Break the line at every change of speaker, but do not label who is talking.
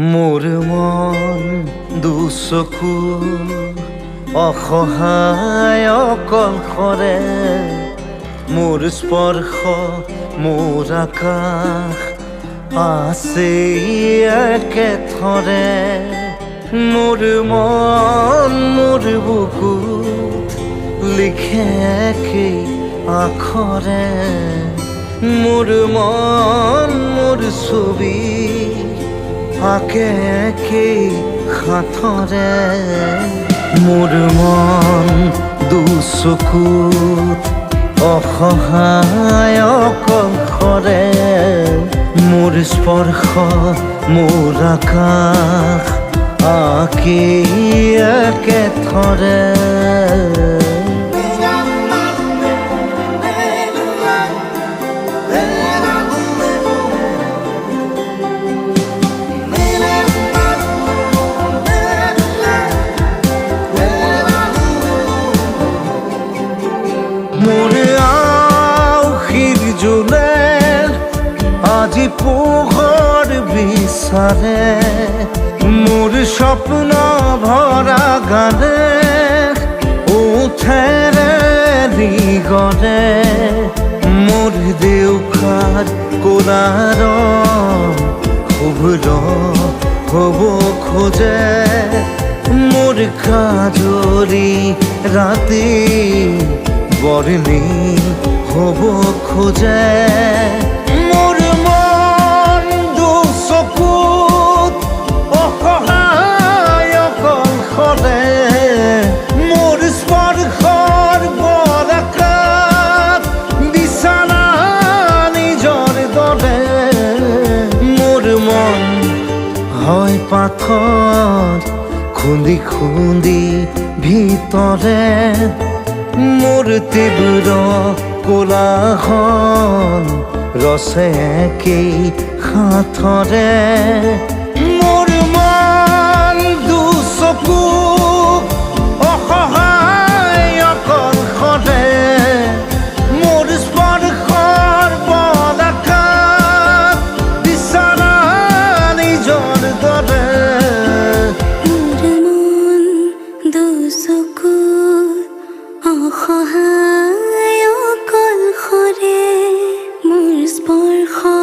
মোৰ মন দুচকু অসহায় অকলশৰে মোৰ স্পৰ্শ মোৰ আকাশ আছে একেথৰে মোৰ মন মোৰ বুকুত লিখে একেই আখৰে মোৰ মন মোৰ ছবি আঁকে একেই সাঁথৰে মোৰ মন দুচকুত অসহায় অকলশৰে মোৰ স্পৰ্শ মোৰ আকাশ আঁকেই একেথৰে মোৰ আউসীৰ জোনে আজি পোহৰ বিচাৰে মোৰ স্বপ্ন ভৰা গানে উঠেৰে নিগৰে মোৰ দেউখাৰ কোলাৰ শুভ্ৰ হ'ব খোজে মোৰ কাজৰি ৰাতি বৰ্ণি হ'ব খোজে মোৰ মন দুচকুত অসহায় অকলশৰে মোৰ স্পৰ্শৰ বৰকাত বিছানা নিজৰ দৰে মোৰ মন হয় পাথৰ খুন্দি খুন্দি ভিতৰে মোৰ তীব্ৰ কোলাহল ৰচে একেই সাঁথৰে মোৰ মন দুচকু অসহায় অকলশৰে মোৰ স্পৰ্শৰ বৰকাত বিছানা নিজৰ দৰে
অসহায় অকলশৰে মোৰ স্পৰ্শ